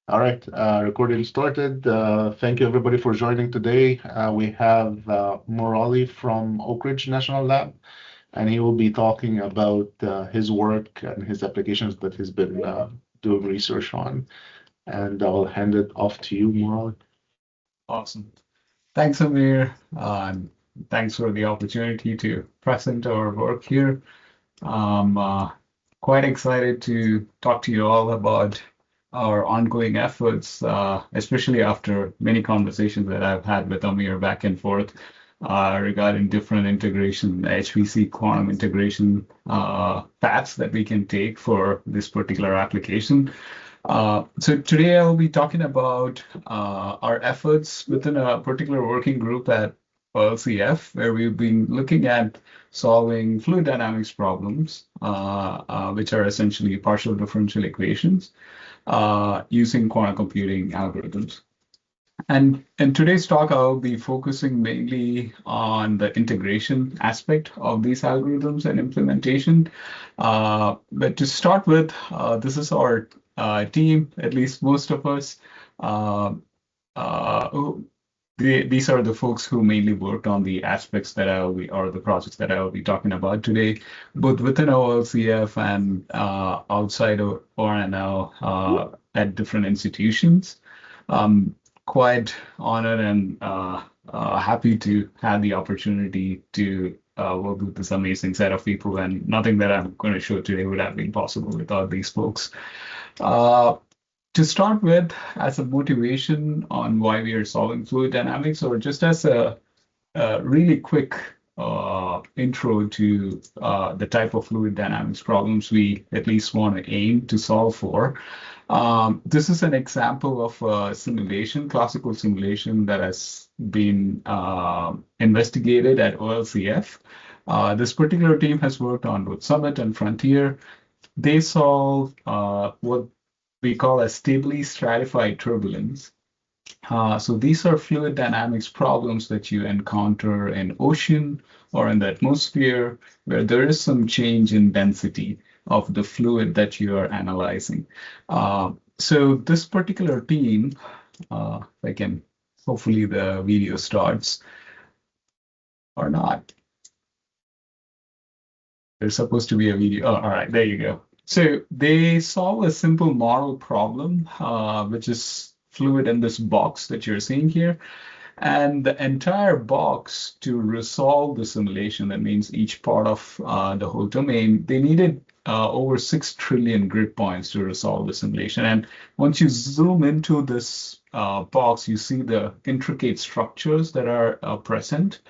All right, recording started. Thank you everybody for joining today. We have Murali from Oak Ridge National Lab, and he will be talking about his work and his applications that he's been doing research on. And I'll hand it off to you, Murali. Awesome. Thanks, Amir. Thanks for the opportunity to present our work here. I'm quite excited to talk to you all about our ongoing efforts, especially after many conversations that I've had with Amir back and forth regarding different integration, HPC quantum integration paths that we can take for this particular application. So today I'll be talking about our efforts within a particular working group at OLCF, where we've been looking at solving fluid dynamics problems, which are essentially partial differential equations, using quantum computing algorithms. And in today's talk, I'll be focusing mainly on the integration aspect of these algorithms and implementation. But to start with, this is our team, at least most of us. Uh, these are the folks who mainly worked on the aspects that or the projects that I will be talking about today, both within OLCF and outside of ORNL at different institutions. Quite honored and happy to have the opportunity to work with this amazing set of people, and nothing that I'm going to show today would have been possible without these folks. Uh, to start with, as a motivation on why we are solving fluid dynamics, or just as a really quick intro to the type of fluid dynamics problems we at least want to aim to solve for. This is an example of a simulation, classical simulation that has been investigated at OLCF. This particular team has worked on both Summit and Frontier. They solve what we call a stably stratified turbulence. So these are fluid dynamics problems that you encounter in ocean or in the atmosphere where there is some change in density of the fluid that you are analyzing. So this particular team, if I can, hopefully the video starts or not. There's supposed to be a video. Oh, all right, there you go. So they solve a simple model problem, which is fluid in this box that you're seeing here. And the entire box, to resolve the simulation, that means each part of the whole domain, they needed over 6 trillion grid points to resolve the simulation. And once you zoom into this box, you see the intricate structures that are present.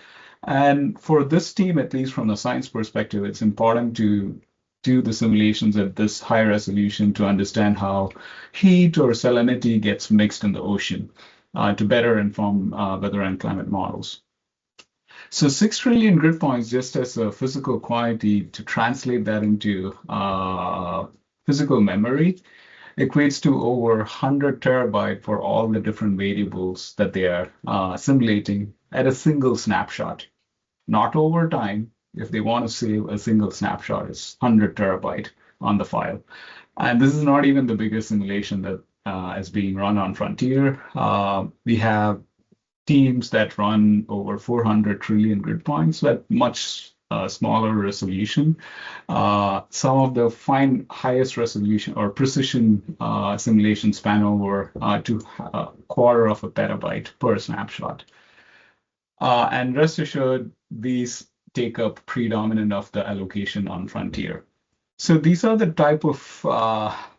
And for this team, at least from a science perspective, it's important to do the simulations at this high resolution to understand how heat or salinity gets mixed in the ocean to better inform weather and climate models. So 6 trillion grid points, just as a physical quantity, to translate that into physical memory, equates to over 100 terabyte for all the different variables that they are simulating at a single snapshot. Not over time. If they want to save a single snapshot, it's 100 terabyte on the file. And this is not even the biggest simulation that is being run on Frontier. We have teams that run over 400 trillion grid points at much smaller resolution. Some of the highest resolution or precision simulations span over to a quarter of a petabyte per snapshot. And rest assured, these take up predominant of the allocation on Frontier. So these are the type of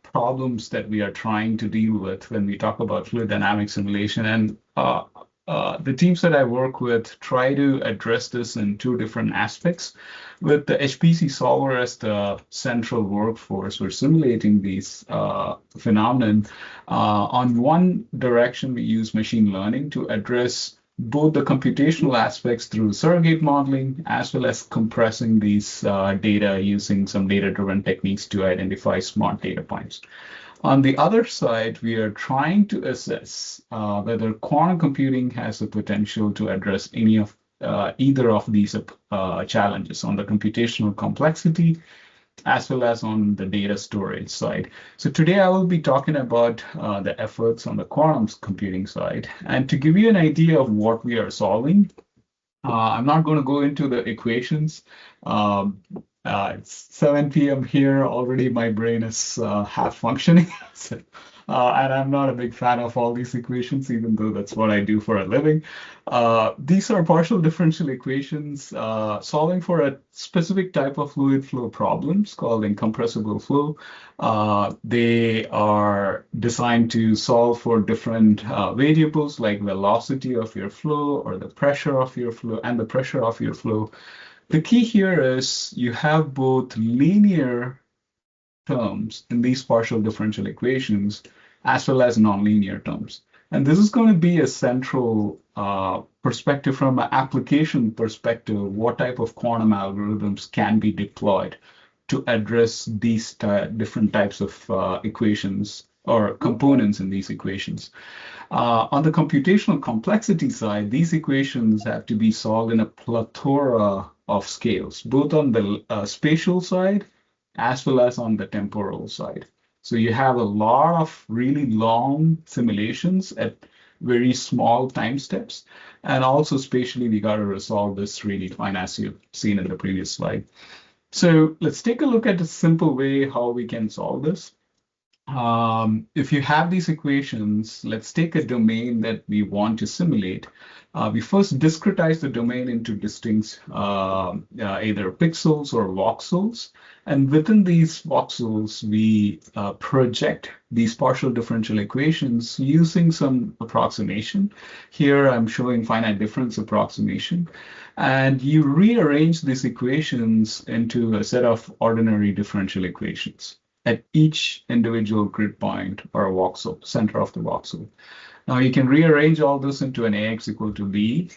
problems that we are trying to deal with when we talk about fluid dynamic simulation. And the teams that I work with try to address this in two different aspects. With the HPC solver as the central workforce, we're simulating these phenomenon. On one direction, we use machine learning to address both the computational aspects through surrogate modeling, as well as compressing these data using some data-driven techniques to identify smart data points. On the other side, we are trying to assess whether quantum computing has the potential to address either of these challenges on the computational complexity as well as on the data storage side. So today I will be talking about the efforts on the quantum computing side. And to give you an idea of what we are solving, I'm not going to go into the equations. Um, it's 7 p.m. here. Already my brain is half functioning. So, and I'm not a big fan of all these equations, even though that's what I do for a living. These are partial differential equations solving for a specific type of fluid flow problems called incompressible flow. They are designed to solve for different variables like velocity of your flow or the pressure of your flow and the pressure of your flow. The key here is you have both linear terms in these partial differential equations as well as nonlinear terms. And this is going to be a central perspective from an application perspective, what type of quantum algorithms can be deployed to address these different types of equations or components in these equations. On the computational complexity side, these equations have to be solved in a plethora of scales, both on the spatial side as well as on the temporal side. So you have a lot of really long simulations at very small time steps. And also spatially, we got to resolve this really fine as you've seen in the previous slide. So let's take a look at a simple way how we can solve this. If you have these equations, let's take a domain that we want to simulate. We first discretize the domain into distinct either pixels or voxels. And within these voxels, we project these partial differential equations using some approximation. Here, I'm showing finite difference approximation. And you rearrange these equations into a set of ordinary differential equations at each individual grid point or a voxel, center of the voxel. Now you can rearrange all this into an AX equal to B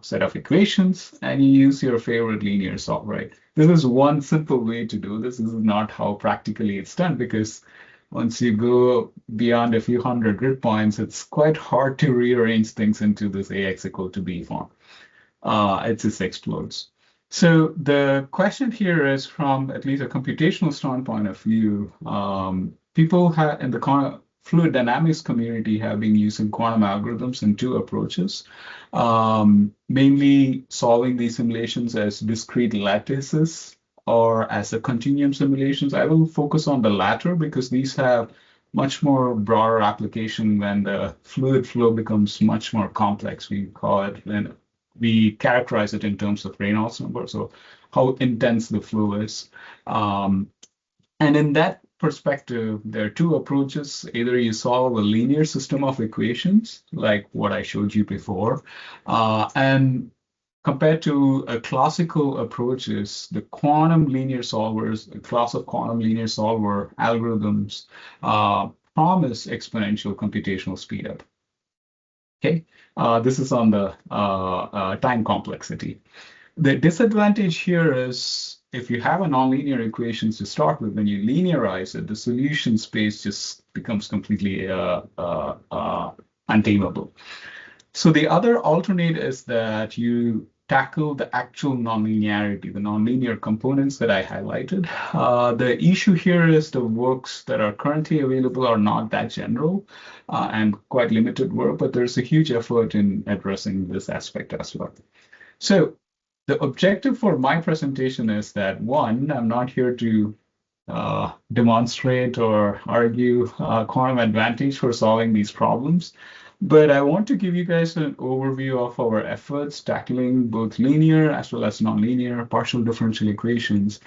set of equations, and you use your favorite linear solve, right? This is one simple way to do this. This is not how practically it's done, because once you go beyond a few hundred grid points, it's quite hard to rearrange things into this AX equal to B form. It just explodes. So the question here is, from at least a computational standpoint of view, people in the fluid dynamics community have been using quantum algorithms in two approaches, mainly solving these simulations as discrete lattices or as a continuum simulations. I will focus on the latter because these have much more broader application when the fluid flow becomes much more complex. We call it, and we characterize it in terms of Reynolds number, so how intense the flow is. And in that perspective, there are two approaches. Either you solve a linear system of equations, like what I showed you before, and compared to a classical approaches, the quantum linear solvers, a class of quantum linear solver algorithms promise exponential computational speedup. Okay, this is on the time complexity. The disadvantage here is if you have a nonlinear equations to start with, when you linearize it, the solution space just becomes completely untamable. So the other alternate is that you tackle the actual nonlinearity, the nonlinear components that I highlighted. The issue here is the works that are currently available are not that general and quite limited work, but there's a huge effort in addressing this aspect as well. So the objective for my presentation is that, one, I'm not here to demonstrate or argue quantum advantage for solving these problems. But I want to give you guys an overview of our efforts tackling both linear as well as nonlinear partial differential equations,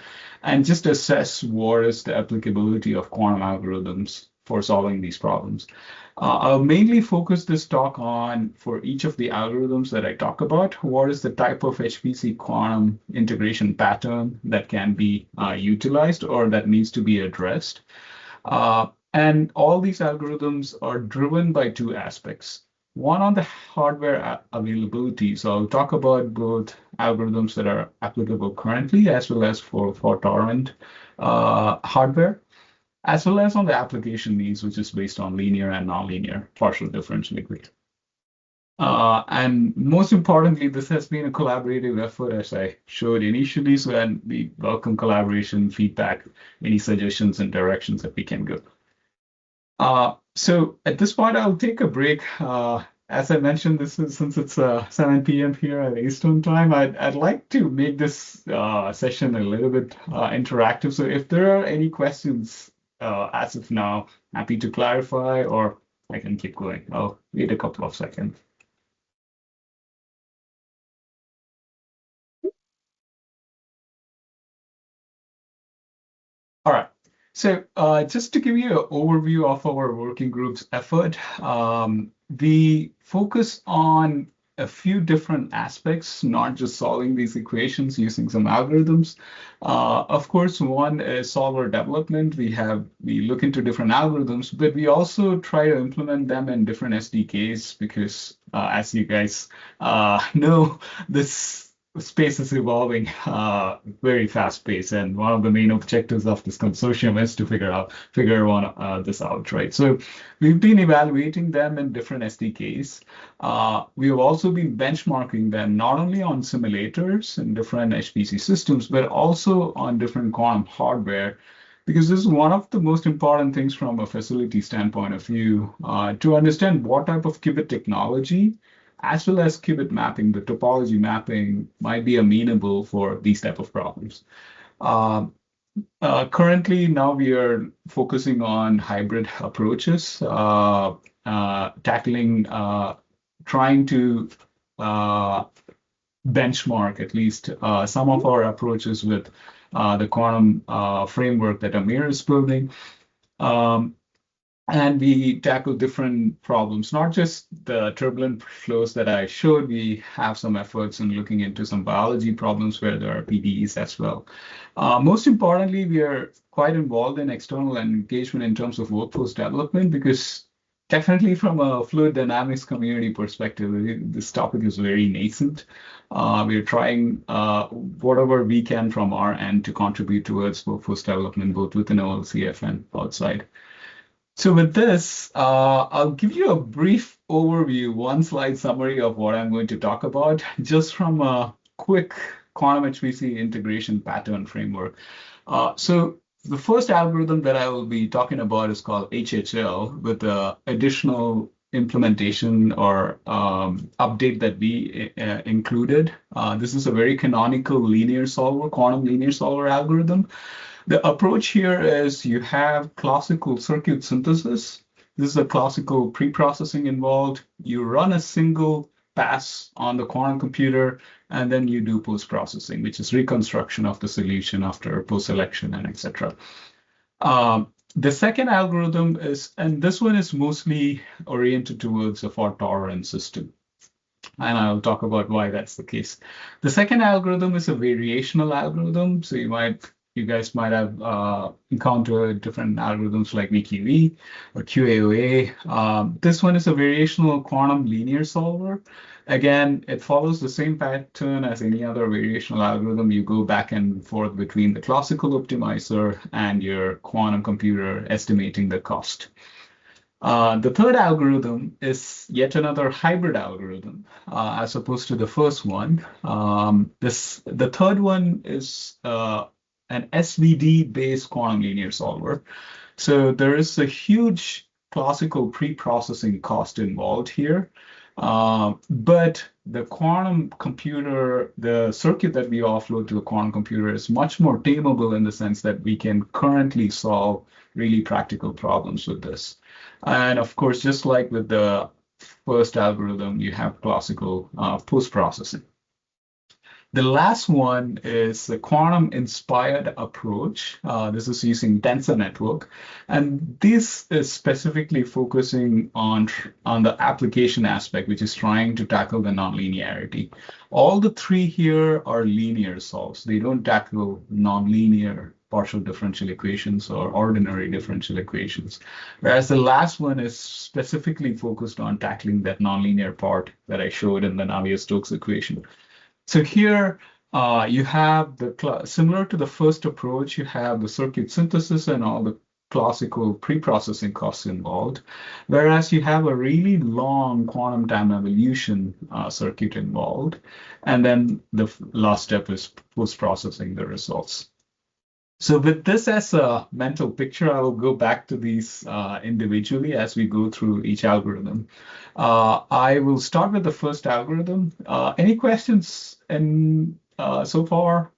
and just assess what is the applicability of quantum algorithms for solving these problems. I'll mainly focus this talk on, for each of the algorithms that I talk about, what is the type of HPC quantum integration pattern that can be utilized or that needs to be addressed. And all these algorithms are driven by two aspects. One on the hardware availability. So I'll talk about both algorithms that are applicable currently as well as for torrent hardware, as well as on the application needs, which is based on linear and nonlinear partial differential equation. And most importantly, this has been a collaborative effort, as I showed initially. So, and we welcome collaboration, feedback, any suggestions and directions that we can go. So at this point, I'll take a break. As I mentioned, this is since it's 7 p.m. here at Eastern time. I'd like to make this session a little bit interactive. So if there are any questions as of now, happy to clarify, or I can keep going. I'll wait a couple of seconds. All right. So just to give you an overview of our working group's effort, we focus on a few different aspects, not just solving these equations using some algorithms. Of course, one is solver development. We look into different algorithms, but we also try to implement them in different SDKs because, as you guys know, this space is evolving very fast pace, and one of the main objectives of this consortium is to figure this out, right? So we've been evaluating them in different SDKs. We have also been benchmarking them not only on simulators and different HPC systems, but also on different quantum hardware, because this is one of the most important things from a facility standpoint of view, to understand what type of qubit technology as well as qubit mapping, the topology mapping might be amenable for these type of problems. Currently, now we are focusing on hybrid approaches, trying to benchmark at least some of our approaches with the quantum framework that Amir is building. And we tackle different problems, not just the turbulent flows that I showed. We have some efforts in looking into some biology problems where there are PDEs as well. Most importantly, we are quite involved in external engagement in terms of workforce development, because definitely from a fluid dynamics community perspective, this topic is very nascent. We're trying whatever we can from our end to contribute towards workforce development, both within OLCF and outside. So with this, I'll give you a brief overview, one slide summary of what I'm going to talk about, just from a quick quantum HPC integration pattern framework. So the first algorithm that I will be talking about is called HHL, with the additional implementation or update that we included. This is a very canonical linear solver, quantum linear solver algorithm. The approach here is you have classical circuit synthesis. This is a classical pre-processing involved. You run a single pass on the quantum computer, and then you do post-processing, which is reconstruction of the solution after post-selection and etc. The second algorithm is, and this one is mostly oriented towards a fault-tolerant system, and I'll talk about why that's the case. The second algorithm is a variational algorithm. So you guys might have encountered different algorithms like VQE or QAOA. This one is a variational quantum linear solver. Again, it follows the same pattern as any other variational algorithm. You go back and forth between the classical optimizer and your quantum computer estimating the cost. The third algorithm is yet another hybrid algorithm, as opposed to the first one. The third one is an SVD-based quantum linear solver. So there is a huge classical pre-processing cost involved here. But the quantum computer, the circuit that we offload to the quantum computer is much more tameable in the sense that we can currently solve really practical problems with this. And of course, just like with the first algorithm, you have classical post-processing. The last one is the quantum-inspired approach. This is using tensor network. And this is specifically focusing on the application aspect, which is trying to tackle the nonlinearity. All the three here are linear solves. They don't tackle nonlinear partial differential equations or ordinary differential equations. Whereas the last one is specifically focused on tackling that nonlinear part that I showed in the Navier-Stokes equation. So here you have similar to the first approach, you have the circuit synthesis and all the classical pre-processing costs involved, whereas you have a really long quantum time evolution circuit involved. And then the last step is post-processing the results. So with this as a mental picture, I will go back to these individually as we go through each algorithm. I will start with the first algorithm. Any questions so far?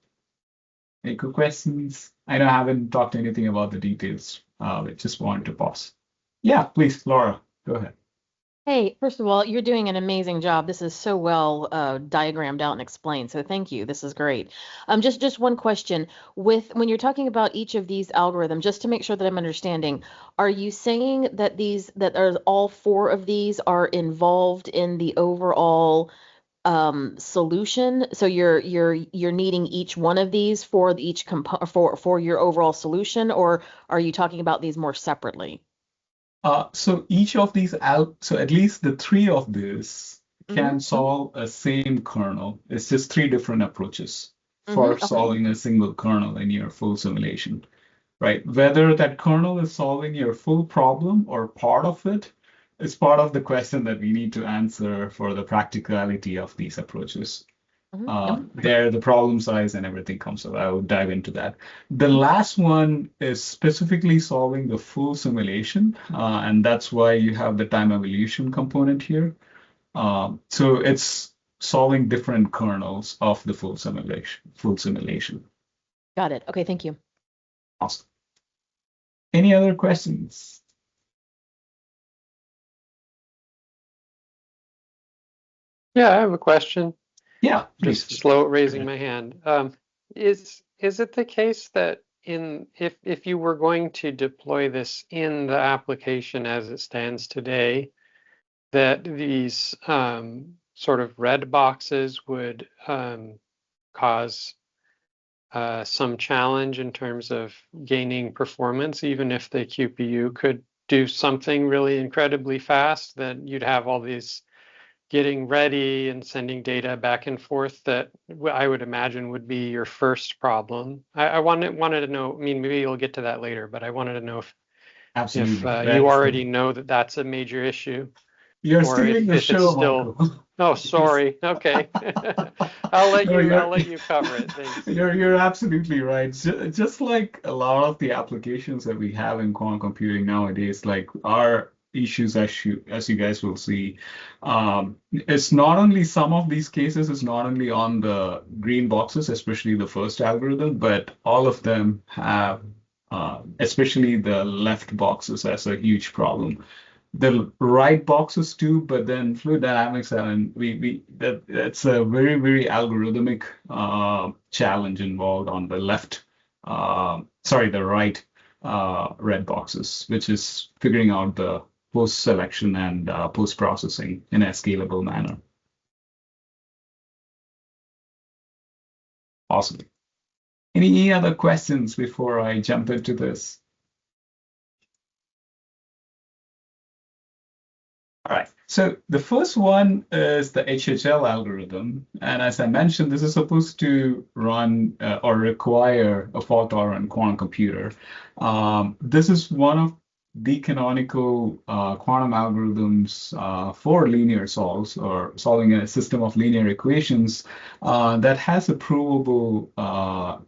Any good questions? I know I haven't talked anything about the details. I just wanted to pause. Yeah, please, Laura, go ahead. Hey, first of all, you're doing an amazing job. This is so well diagrammed out and explained. So thank you. This is great. Just one question. When you're talking about each of these algorithms, just to make sure that I'm understanding, are you saying that are all four of these are involved in the overall solution? So you're needing each one of these for each for your overall solution, or are you talking about these more separately? So each of these so at least the three of these can solve a same kernel. It's just three different approaches for solving a single kernel in your full simulation, right? Whether that kernel is solving your full problem or part of it is part of the question that we need to answer for the practicality of these approaches. There, the problem size and everything comes up. I will dive into that. The last one is specifically solving the full simulation, and that's why you have the time evolution component here. So it's solving different kernels of the full simulation. Got it. Okay, thank you. Awesome. Any other questions? Yeah, I have a question. Yeah, please. Just slow raising my hand. Is it the case that if you were going to deploy this in the application as it stands today, that these sort of red boxes would cause some challenge in terms of gaining performance, even if the QPU could do something really incredibly fast, that you'd have all these getting ready and sending data back and forth that I would imagine would be your first problem. I wanted to know, I mean, maybe you'll get to that later, but I wanted to know if you already know that that's a major issue. You're stealing the show, Michael. Oh, sorry. Okay. I'll let you cover it. Thanks. You're absolutely right. Just like a lot of the applications that we have in quantum computing nowadays, like our issues, as you guys will see, it's not only some of these cases is not only on the green boxes, especially the first algorithm, but all of them have, especially the left boxes, as a huge problem. The right boxes too, but then fluid dynamics, and that's a very, very algorithmic challenge involved on the left, the right red boxes, which is figuring out the post-selection and post-processing in a scalable manner. Awesome. Any other questions before I jump into this? All right, so the first one is the HHL algorithm. And as I mentioned, this is supposed to run or require a fault-tolerant quantum computer. This is one of the canonical quantum algorithms for linear solves, or solving a system of linear equations that has a provable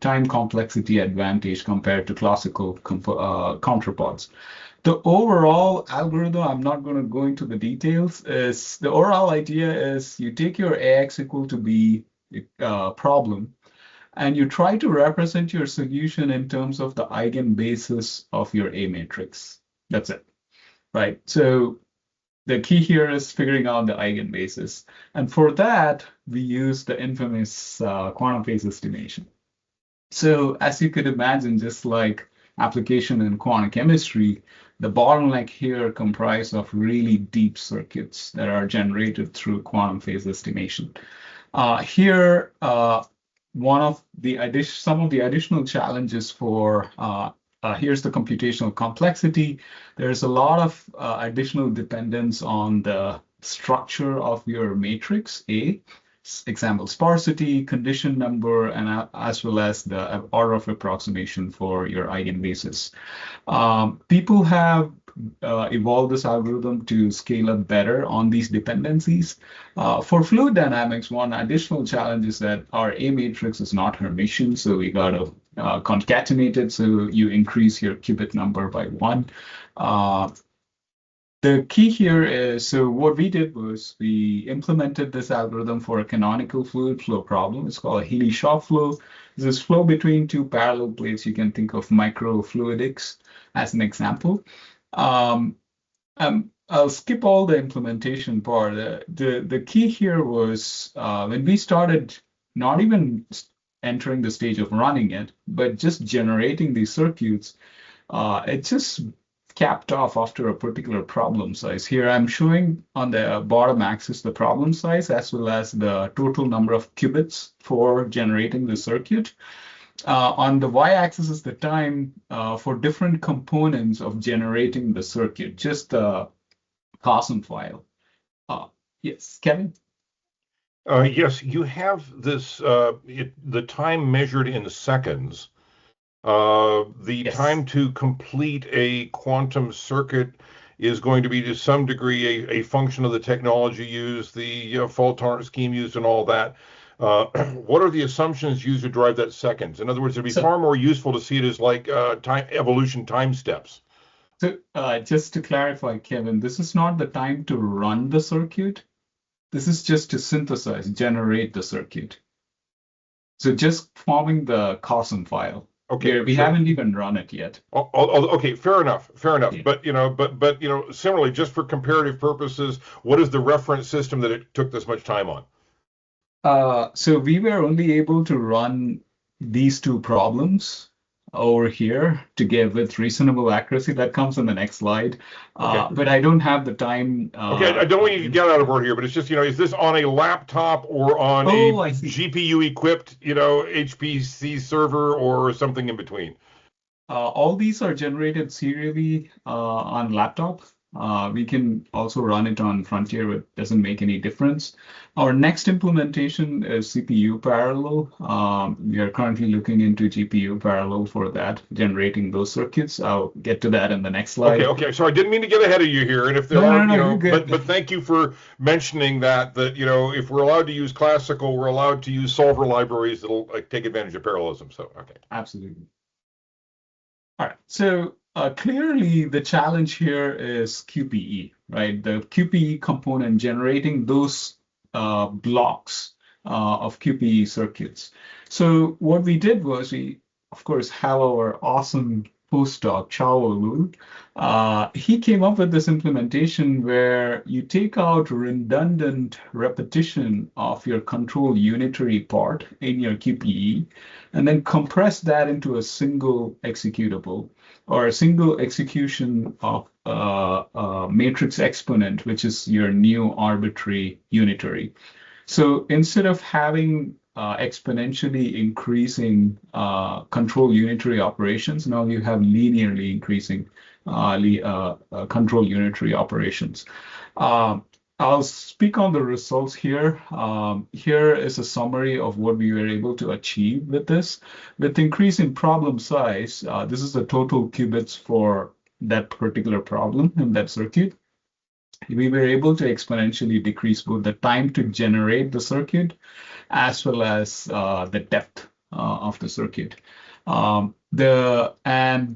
time complexity advantage compared to classical counterparts. The overall algorithm, I'm not going to go into the details, is the overall idea is you take your AX equal to B problem, and you try to represent your solution in terms of the eigenbasis of your A matrix. That's it, right? So the key here is figuring out the eigenbasis. And for that, we use the infamous quantum phase estimation. So as you could imagine, just like application in quantum chemistry, the bottleneck here comprise of really deep circuits that are generated through quantum phase estimation. Here, some of the additional challenges for here's the computational complexity. There's a lot of additional dependence on the structure of your matrix A, example, sparsity, condition number, and as well as the order of approximation for your eigenbasis. People have evolved this algorithm to scale up better on these dependencies. For fluid dynamics, one additional challenge is that our A matrix is not Hermitian, so we got to concatenate it, so you increase your qubit number by 1. The key here is, so what we did was we implemented this algorithm for a canonical fluid flow problem. It's called a Healy-Shaw flow. This is flow between two parallel plates. You can think of microfluidics as an example. I'll skip all the implementation part. The key here was when we started not even entering the stage of running it, but just generating these circuits, it just capped off after a particular problem size. Here I'm showing on the bottom axis the problem size as well as the total number of qubits for generating the circuit. On the y-axis is the time for different components of generating the circuit, just the COSM file. Yes, Kevin? Yes, you have this, the time measured in seconds. The Yes. time to complete a quantum circuit is going to be to some degree a function of the technology used, the fault tolerance scheme used, and all that. What are the assumptions used to drive that seconds? In other words, it'd be far more useful to see it as like time evolution time steps. So just to clarify, Kevin, this is not the time to run the circuit. This is just to synthesize, generate the circuit. So just forming the COSM file. Okay, We sure. haven't even run it yet. Okay, fair enough. Yeah. But similarly, just for comparative purposes, what is the reference system that it took this much time on? So we were only able to run these two problems over here to get with reasonable accuracy. That comes in the next slide. Okay. But I don't have the time. Okay, I don't want you to get out of order here, but it's just, is this on a laptop or on I a see. GPU equipped, HPC server or something in between? All these are generated serially on laptop. We can also run it on Frontier, but it doesn't make any difference. Our next implementation is CPU parallel. We are currently looking into GPU parallel for that, generating those circuits. I'll get to that in the next slide. Okay. So I didn't mean to get ahead of you here, and if there you're good. but thank you for mentioning that if we're allowed to use classical, we're allowed to use solver libraries that'll take advantage of parallelism. So okay. Absolutely. All right. So clearly, the challenge here is QPE, right? The QPE component generating those blocks of QPE circuits. So what we did was we, of course, have our awesome postdoc, Chao Lu. He came up with this implementation where you take out redundant repetition of your control unitary part in your QPE, and then compress that into a single executable or a single execution of matrix exponent, which is your new arbitrary unitary. So instead of having exponentially increasing control unitary operations, now you have linearly increasing control unitary operations. I'll speak on the results here. Here is a summary of what we were able to achieve with this. With increase in problem size, this is the total qubits for that particular problem in that circuit. We were able to exponentially decrease both the time to generate the circuit as well as the depth of the circuit. And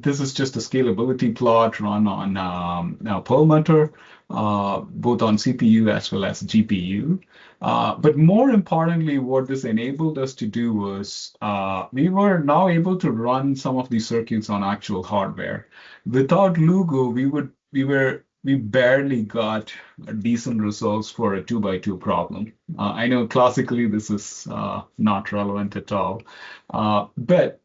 this is just a scalability plot run on Perlmutter, both on CPU as well as GPU. But more importantly, what this enabled us to do was we were now able to run some of these circuits on actual hardware. Without Lugo, we barely got decent results for a 2x2 problem. I know classically this is not relevant at all, but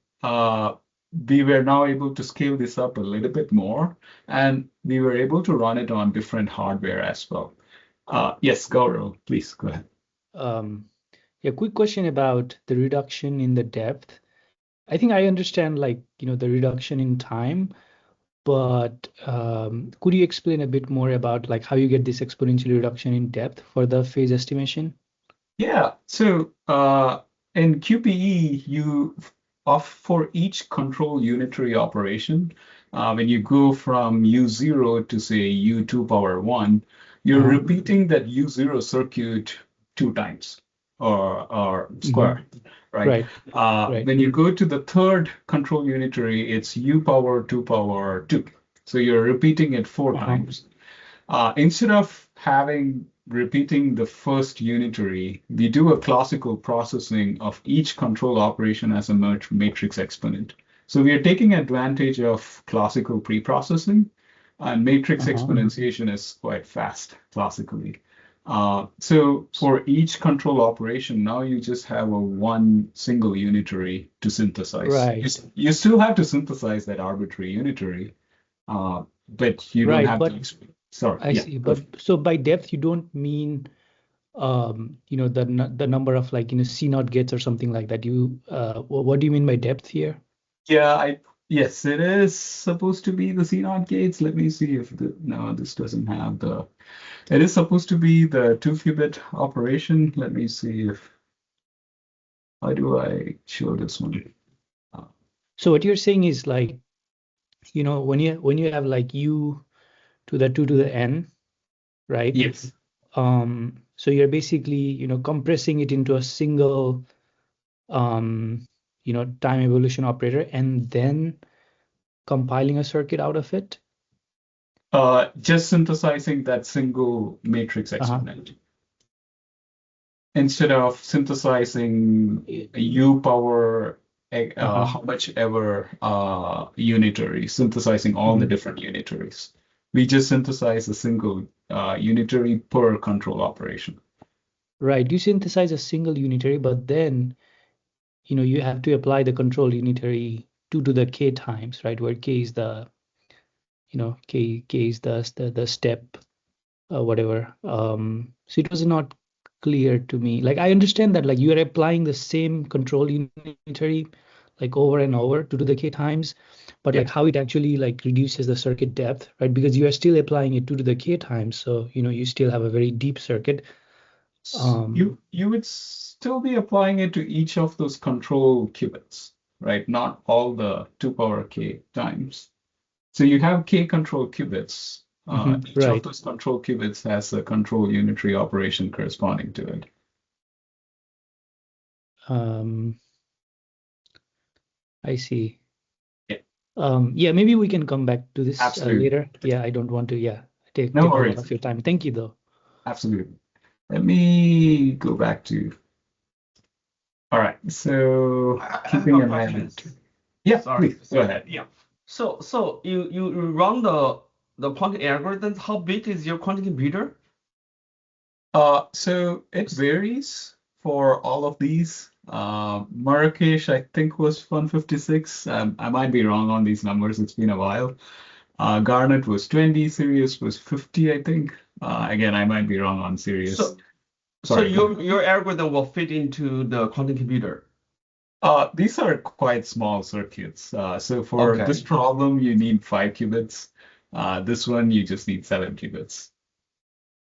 we were now able to scale this up a little bit more, and we were able to run it on different hardware as well. Yes, Gaurav, please go ahead. Yeah, quick question about the reduction in the depth. I think I understand the reduction in time, but could you explain a bit more about how you get this exponential reduction in depth for the phase estimation? Yeah. So in QPE, for each control unitary operation, when you go from U0 to say U2 power 1, you're Uh-huh. repeating that U0 circuit 2 times or square, right? Right. Right. When you go to the third control unitary, it's U power 2 power 2. So you're repeating it 4 times. Instead of repeating the first unitary, we do a classical processing of each control operation as a matrix exponent. So we are taking advantage of classical preprocessing, and matrix Uh-huh. exponentiation is quite fast classically. So for each control operation, now you just have a one single unitary to synthesize. Right. You still have to synthesize that arbitrary unitary, but you don't Right. have But to. Sorry, I yeah. see. But so by depth, you don't mean the number of like, C naught gates or something like that. What do you mean by depth here? Yeah, yes, it is supposed to be the CNOT gates. Let me see if no, this doesn't have it is supposed to be the 2-qubit operation. Let me see how do I show this one? So what you're saying is like, when you have like U to the 2 to the N, right? Yes. So you're basically, compressing it into a single, time evolution operator and then compiling a circuit out of it. Just synthesizing that single matrix Uh-huh. exponent instead of synthesizing U power Uh-huh. how much ever unitary, synthesizing all the Mhm. different unitaries. We just synthesize a single unitary per control operation. Right. You synthesize a single unitary, but then, you have to apply the control unitary 2 to the k times, right? Where k is the, k is the step, whatever. So it was not clear to me. Like I understand that like you are applying the same control unitary like over and over 2 to the k times, but Yeah. like how it actually like reduces the circuit depth, right? Because you are still applying it 2 to the k times, so you still have a very deep circuit. You would still be applying it to each of those control qubits, right? Not all the 2 power k times. So you have k control qubits. Each of Right. those control qubits has a control unitary operation corresponding to it. I see. Yeah. Yeah, maybe we can come back to this Absolutely. later. Yeah, I don't want to, take No a lot worries. of your time. Thank you, though. Absolutely. Let me go back to. All right. So I have keeping a an eye on question. it. Yeah, Sorry. please go ahead. Yeah. So you run the quantum algorithms. How big is your quantum computer? So it varies for all of these. Marrakesh, I think, was 156. I might be wrong on these numbers. It's been a while. Garnet was 20. Sirius was 50, I think. Again, I might be wrong on Sirius. So Sorry. your algorithm will fit into the quantum computer. These are quite small circuits. So for Okay. this problem, you need 5 qubits. This one, you just need 7 qubits.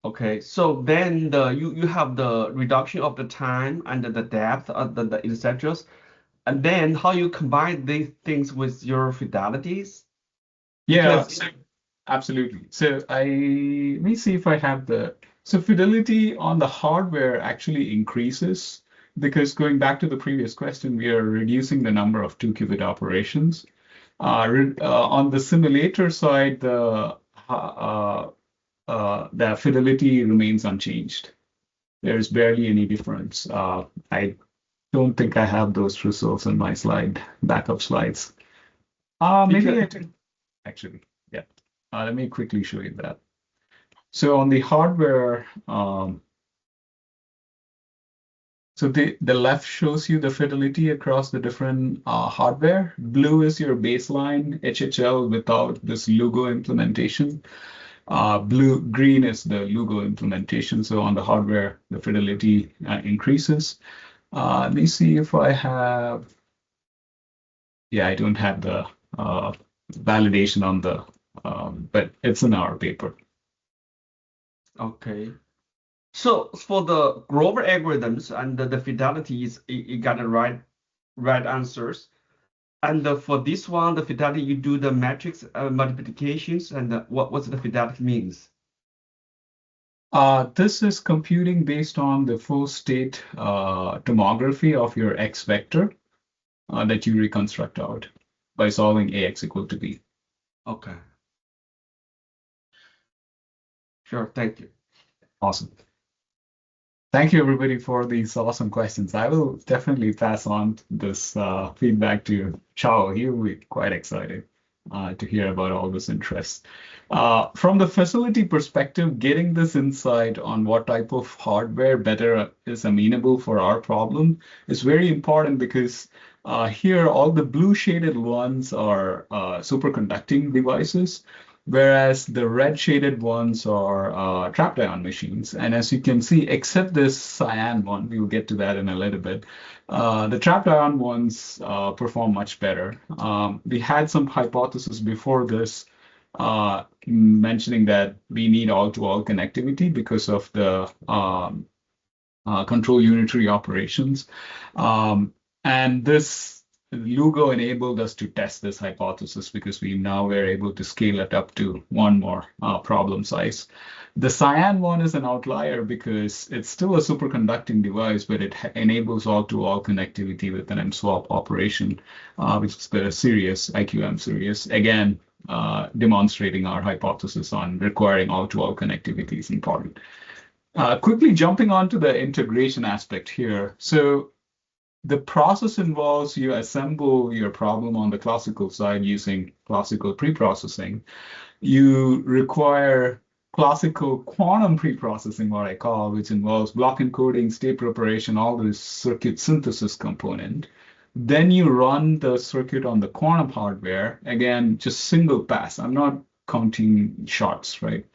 Okay. So then you have the reduction of the time and the depth of the etc. And then how you combine these things with your fidelities? Yeah, Because so absolutely. So let me see if I have so fidelity on the hardware actually increases because going back to the previous question, we are reducing the number of 2-qubit operations. On the simulator side, the fidelity remains unchanged. There's barely any difference. I don't think I have those results in my backup slides. Maybe I do, actually. Yeah. Let me quickly show you that. So on the hardware, so the left shows you the fidelity across the different hardware. Blue is your baseline HHL without this Lugo implementation. Green is the Lugo implementation. So on the hardware, the fidelity increases. Let me see if I have. Yeah, I don't have the validation on but it's in our paper. okay. So for the Grover algorithms and the fidelity is you got the right answers. And for this one, the fidelity you do the matrix multiplications and what's the fidelity means. This is computing based on the full state tomography of your X vector that you reconstruct out by solving AX equal to B. Okay. Sure, thank you. Awesome. Thank you, everybody, for these awesome questions. I will definitely pass on this feedback to Chao. He will be quite excited to hear about all this interest. From the facility perspective, getting this insight on what type of hardware better is amenable for our problem is very important because here all the blue shaded ones are superconducting devices, whereas the red shaded ones are trapped ion machines. And as you can see, except this cyan one, we will get to that in a little bit, the trapped ion ones perform much better. We had some hypothesis before this mentioning that we need all-to-all connectivity because of the control unitary operations. And this Lugo enabled us to test this hypothesis because we now were able to scale it up to one more problem size. The cyan one is an outlier because it's still a superconducting device, but it enables all-to-all connectivity with an M-swap operation, which is the Sirius, IQM Sirius. Again, demonstrating our hypothesis on requiring all-to-all connectivity is important. Quickly jumping onto the integration aspect here. So the process involves you assemble your problem on the classical side using classical preprocessing. You require classical quantum preprocessing, what I call, which involves block encoding, state preparation, all this circuit synthesis component. Then you run the circuit on the quantum hardware. Again, just single pass. I'm not counting shots, right?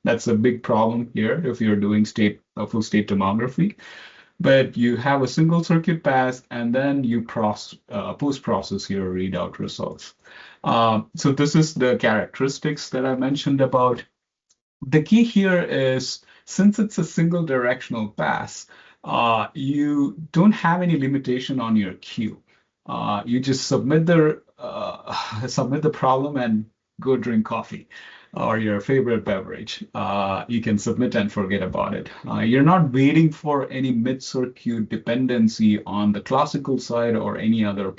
That's a big problem here if you're doing full state tomography. But you have a single circuit pass, and then you post-process your readout results. So this is the characteristics that I mentioned about. The key here is, since it's a single directional pass, you don't have any limitation on your queue. You just submit the problem and go drink coffee or your favorite beverage. You can submit and forget about it. You're not waiting for any mid-circuit dependency on the classical side or any other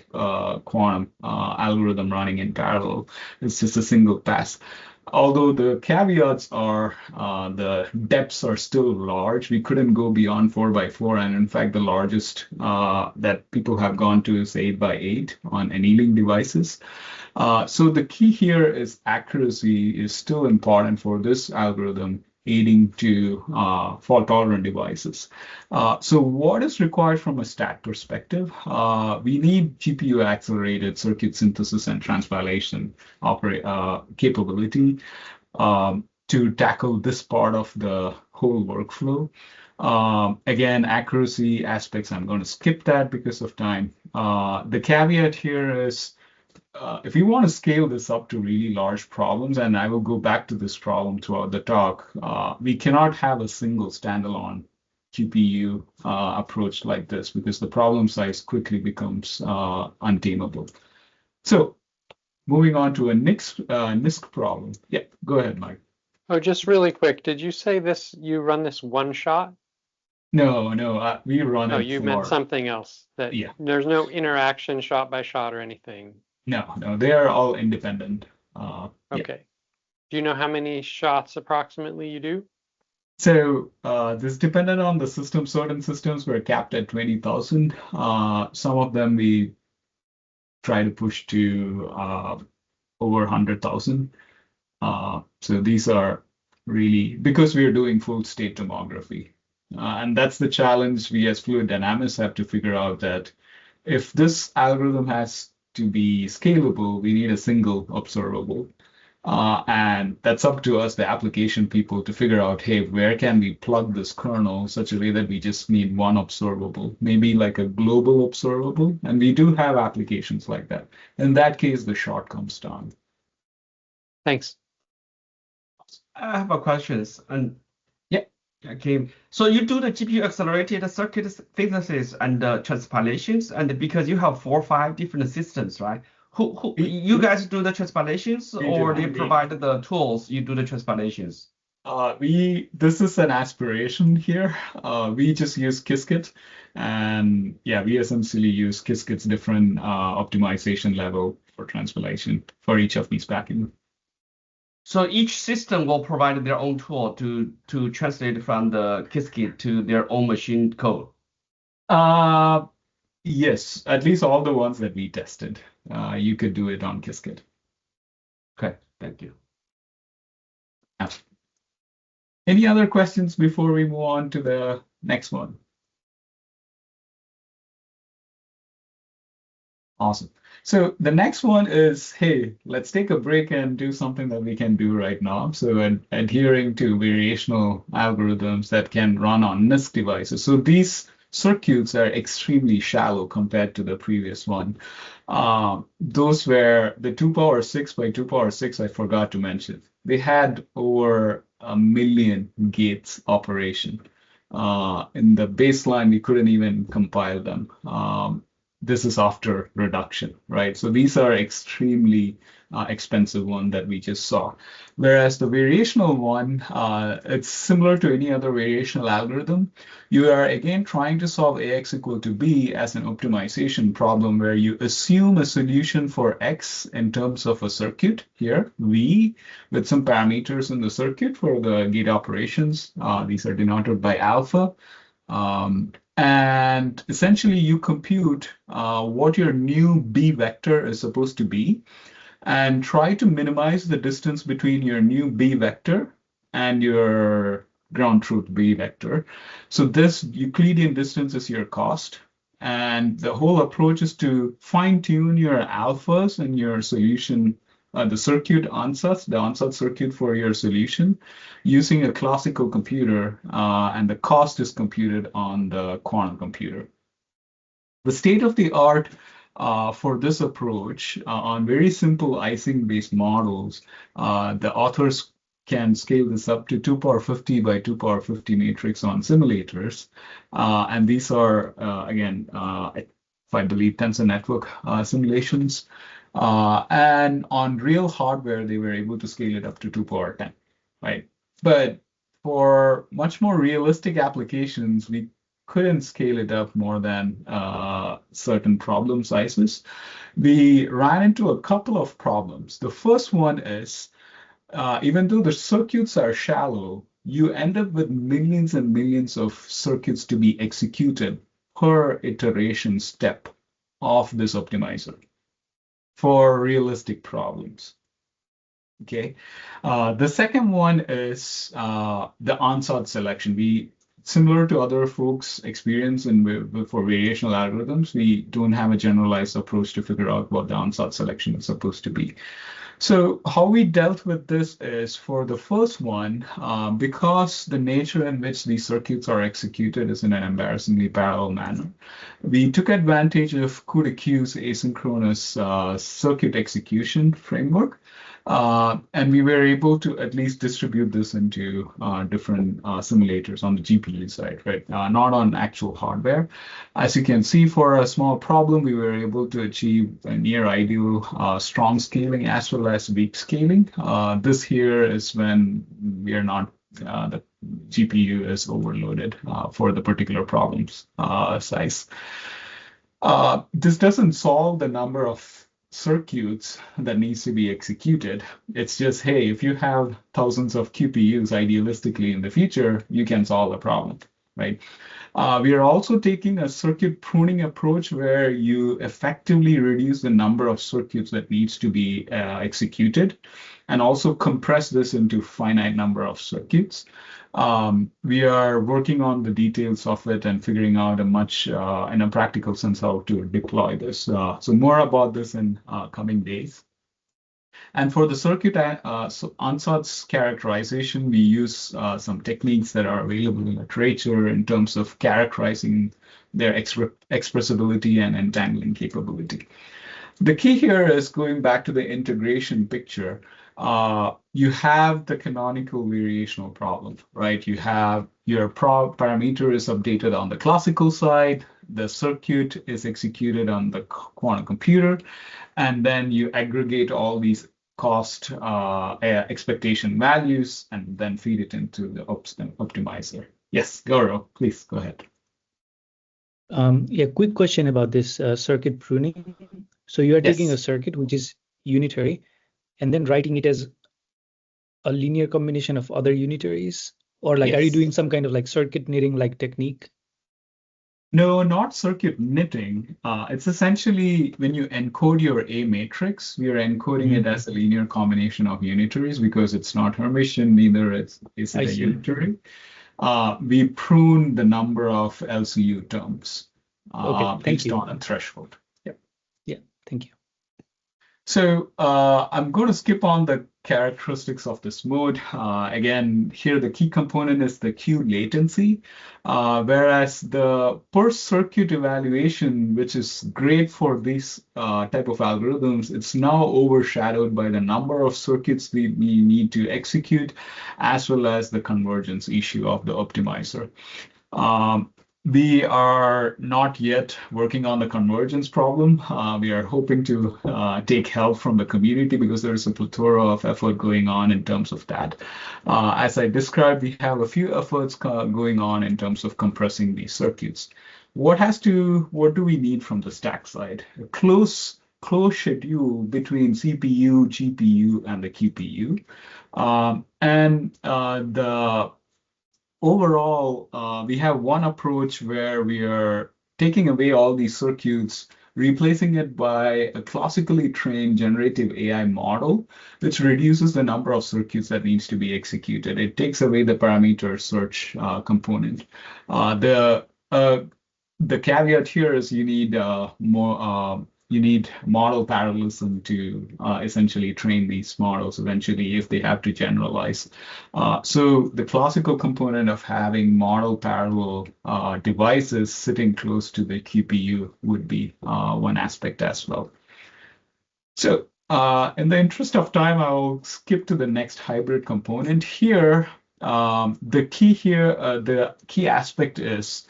quantum algorithm running in parallel. It's just a single pass. Although the caveats are the depths are still large, we couldn't go beyond 4x4, and in fact, the largest that people have gone to is 8x8 on annealing devices. So the key here is accuracy is still important for this algorithm, aiding to fault-tolerant devices. So what is required from a stat perspective? We need GPU-accelerated circuit synthesis and transpilation capability to tackle this part of the whole workflow. Again, accuracy aspects, I'm going to skip that because of time. The caveat here is, if you want to scale this up to really large problems, and I will go back to this problem throughout the talk, we cannot have a single standalone GPU approach like this because the problem size quickly becomes untamable. So moving on to a NISC problem. Yeah, go ahead, Mike. Oh, just really quick, did you say this, you run this one shot? No, we run No, it you for, meant something else. That yeah. There's no interaction shot by shot or anything. No, they are all independent. Okay. Yeah. Do you know how many shots approximately you do? So this depended on the system. Certain systems were capped at 20,000. Some of them we try to push to over 100,000. So these are really, because we are doing full state tomography. And that's the challenge we as fluid dynamics have to figure out, that if this algorithm has to be scalable, we need a single observable. And that's up to us, the application people, to figure out, hey, where can we plug this kernel such a way that we just need one observable, maybe like a global observable. And we do have applications like that. In that case, the short comes down. Thanks. I have a question. And yeah, Okay, so you do the GPU accelerated circuit synthesis and transpilations, and because you have 4 or 5 different systems, right? Who you guys do the transpilations, We or do. they provide the tools, you do the transpilations? This is an aspiration here. We just use Qiskit, and yeah, we essentially use Qiskit's different optimization level for transpilation for each of these packages. So each system will provide their own tool to translate from the Qiskit to their own machine code. Yes, at least all the ones that we tested. You could do it on Qiskit. Okay, thank you. Yeah. Any other questions before we move on to the next one? Awesome. So the next one is, hey, let's take a break and do something that we can do right now. So adhering to variational algorithms that can run on NISQ devices. So these circuits are extremely shallow compared to the previous one. Those were the 2 power 6 by 2 power 6, I forgot to mention. They had over 1 million gates operation. In the baseline, we couldn't even compile them. This is after reduction, right? So these are extremely expensive one that we just saw. Whereas the variational one, it's similar to any other variational algorithm. You are again trying to solve AX equal to B as an optimization problem where you assume a solution for X in terms of a circuit here, V, with some parameters in the circuit for the gate operations. These are denoted by alpha. And essentially you compute what your new B vector is supposed to be and try to minimize the distance between your new B vector and your ground truth B vector. So this Euclidean distance is your cost. And the whole approach is to fine tune your alphas and your solution, the circuit ansatz, the ansatz circuit for your solution using a classical computer, and the cost is computed on the quantum computer. The state of the art for this approach on very simple Ising-based models, the authors can scale this up to 2 power 50 by 2 power 50 matrix on simulators. And these are, again, if I believe, tensor network simulations. And on real hardware, they were able to scale it up to 2 power 10, right? But for much more realistic applications, we couldn't scale it up more than certain problem sizes. We ran into a couple of problems. The first one is, even though the circuits are shallow, you end up with millions and millions of circuits to be executed per iteration step of this optimizer for realistic problems. Okay. The second one is the ansatz selection. Similar to other folks' experience for variational algorithms, we don't have a generalized approach to figure out what the ansatz selection is supposed to be. So how we dealt with this is for the first one, because the nature in which these circuits are executed is in an embarrassingly parallel manner, we took advantage of CUDA-Q's asynchronous circuit execution framework. And we were able to at least distribute this into different simulators on the GPU side, right? Not on actual hardware. As you can see, for a small problem, we were able to achieve a near ideal strong scaling as well as weak scaling. This here is when we are not, the GPU is overloaded for the particular problem's size. This doesn't solve the number of circuits that needs to be executed. It's just, hey, if you have thousands of QPUs idealistically in the future, you can solve the problem, right? We are also taking a circuit pruning approach where you effectively reduce the number of circuits that needs to be executed and also compress this into finite number of circuits. We are working on the details of it and figuring out in a practical sense how to deploy this. So more about this in coming days. And for the circuit ansatz characterization, we use some techniques that are available in literature in terms of characterizing their expressibility and entangling capability. The key here is going back to the integration picture. You have the canonical variational problem, right? You have your parameter is updated on the classical side, the circuit is executed on the quantum computer, and then you aggregate all these cost expectation values and then feed it into the optimizer. Yes, Gaurav, please go ahead. Yeah, quick question about this circuit pruning. So you are taking a Yes. circuit which is unitary and then writing it as a linear combination of other unitaries, or like are you Yes. doing some kind of like circuit knitting like technique? No, not circuit knitting. It's essentially when you encode your A matrix, we are encoding it as a linear combination of unitaries because it's not Hermitian, neither is it I a see. unitary. We prune the number of LCU terms Okay, thank based you. on a threshold. Yep. Yeah, thank you. So I'm going to skip on the characteristics of this mode. Again, here the key component is the Q latency, whereas the per circuit evaluation, which is great for these type of algorithms, it's now overshadowed by the number of circuits we need to execute, as well as the convergence issue of the optimizer. We are not yet working on the convergence problem. We are hoping to take help from the community because there is a plethora of effort going on in terms of that. As I described, we have a few efforts going on in terms of compressing these circuits. What do we need from the stack side? A close schedule between CPU, GPU, and the QPU. The overall, we have one approach where we are taking away all these circuits, replacing it by a classically trained generative AI model, which reduces the number of circuits that needs to be executed. It takes away the parameter search component. The caveat here is you need you need model parallelism to essentially train these models eventually if they have to generalize. So the classical component of having model parallel devices sitting close to the QPU would be one aspect as well. So in the interest of time, I'll skip to the next hybrid component here. The key aspect is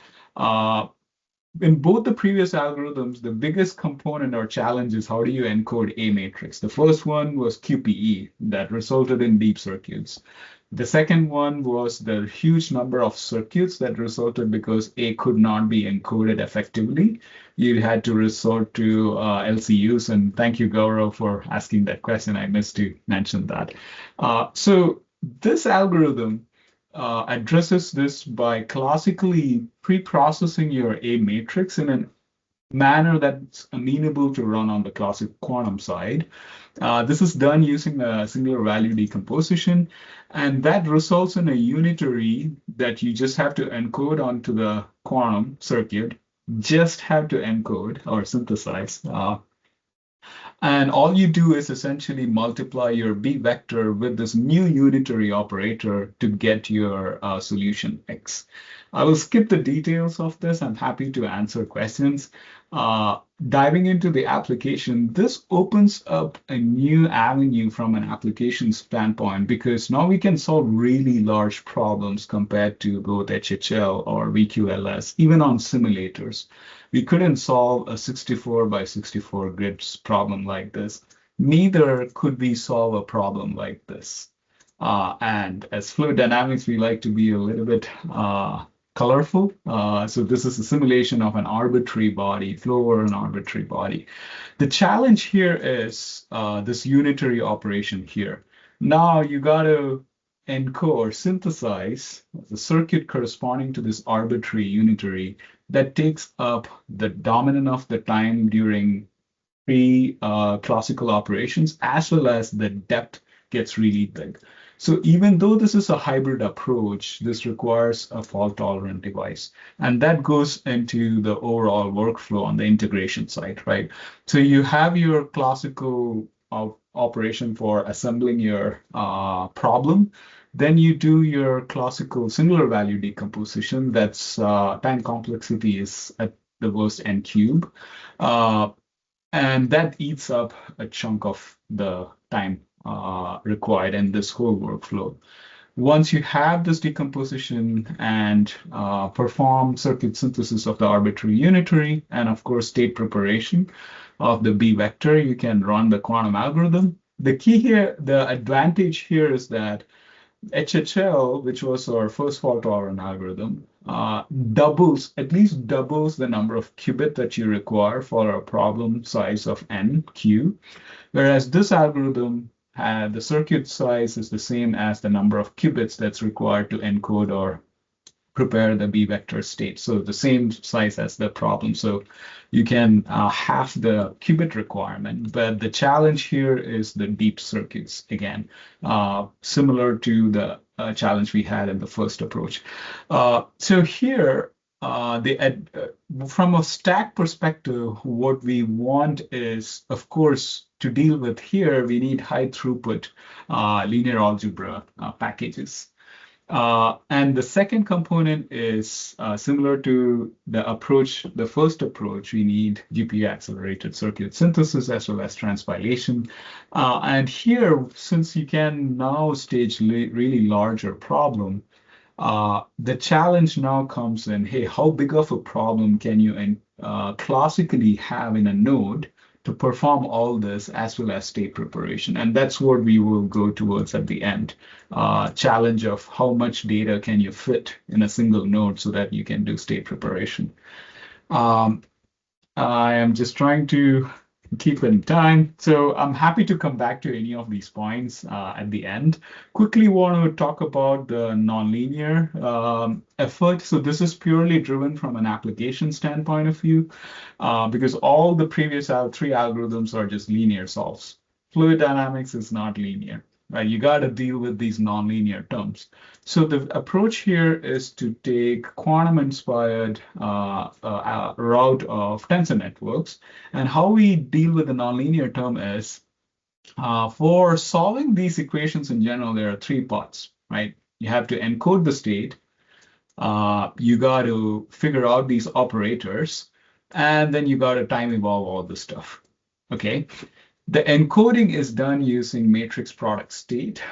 in both the previous algorithms, the biggest component or challenge is how do you encode A matrix? The first one was QPE that resulted in deep circuits. The second one was the huge number of circuits that resulted because A could not be encoded effectively. You had to resort to LCUs, and thank you, Gaurav, for asking that question. I missed to mention that. So this algorithm addresses this by classically pre-processing your A matrix in a manner that's amenable to run on the classic quantum side. This is done using a singular value decomposition, and that results in a unitary that you just have to encode onto the quantum circuit, just have to encode or synthesize. And all you do is essentially multiply your B vector with this new unitary operator to get your solution X. I will skip the details of this. I'm happy to answer questions. Diving into the application, this opens up a new avenue from an application standpoint because now we can solve really large problems compared to both HHL or VQLS, even on simulators. We couldn't solve a 64 by 64 grids problem like this. Neither could we solve a problem like this. And as fluid dynamics, we like to be a little bit colorful. So this is a simulation of an arbitrary body, flow over an arbitrary body. The challenge here is this unitary operation here. Now you got to encode or synthesize the circuit corresponding to this arbitrary unitary that takes up the dominant of the time during pre-classical operations, as well as the depth gets really big. So even though this is a hybrid approach, this requires a fault-tolerant device. And that goes into the overall workflow on the integration side, right? So you have your classical operation for assembling your problem. Then you do your classical singular value decomposition. That's time complexity is at the worst n cube. And that eats up a chunk of the time required in this whole workflow. Once you have this decomposition and perform circuit synthesis of the arbitrary unitary and, of course, state preparation of the B vector, you can run the quantum algorithm. The key here, the advantage here is that HHL, which was our first fault-tolerant algorithm, at least doubles the number of qubit that you require for a problem size of n, q, whereas this algorithm, the circuit size is the same as the number of qubits that's required to encode or prepare the B vector state. So the same size as the problem. So you can half the qubit requirement, but the challenge here is the deep circuits again, similar to the challenge we had in the first approach. So here, from a stack perspective, what we want is, of course, to deal with here, we need high throughput linear algebra packages. And the second component is similar to the first approach. We need GPU accelerated circuit synthesis as well as transpilation. And here, since you can now stage really larger problem, the challenge now comes in, hey, how big of a problem can you classically have in a node to perform all this as well as state preparation? And that's what we will go towards at the end. Challenge of how much data can you fit in a single node so that you can do state preparation. I am just trying to keep in time. So I'm happy to come back to any of these points at the end. Quickly want to talk about the nonlinear effort. So this is purely driven from an application standpoint of view, because all the previous three algorithms are just linear solves. Fluid dynamics is not linear. Right? You got to deal with these nonlinear terms. So the approach here is to take quantum-inspired route of tensor networks. And how we deal with the nonlinear term is, for solving these equations in general, there are three parts, right? You have to encode the state. You got to figure out these operators. And then you got to time evolve all this stuff, okay? The encoding is done using matrix product state.